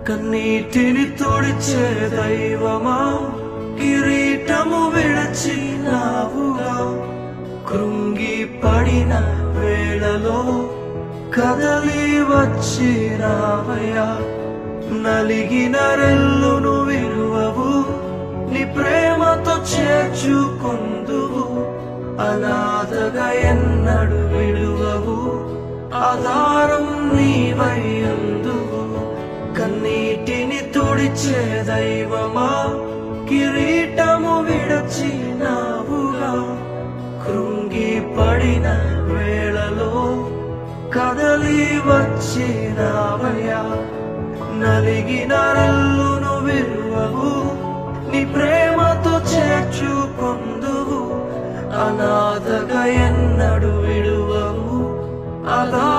కన్నీటిని తుడిచే దైవమా కిరీటము విడచినావుగా కృంగి పడిన వేళలో కదలి వచ్చినావయ్యా నలిగిన రెల్లును విడువవు నీ ప్రేమతో చేర్చుకొందువు అనాథగా ఎన్నడు విడువవు ఆధారం నీవైయుందువు కన్నీటిని తుడిచే దైవమా కిరీటము విడచినావుగా కృంగి పడిన వేళలో కదలి వచ్చినావయ్యా నలిగిన రెల్లును విడువవు నీ ప్రేమతో చేర్చుకొందువు అనాథగా ఎన్నడు విడువవు ఆధారం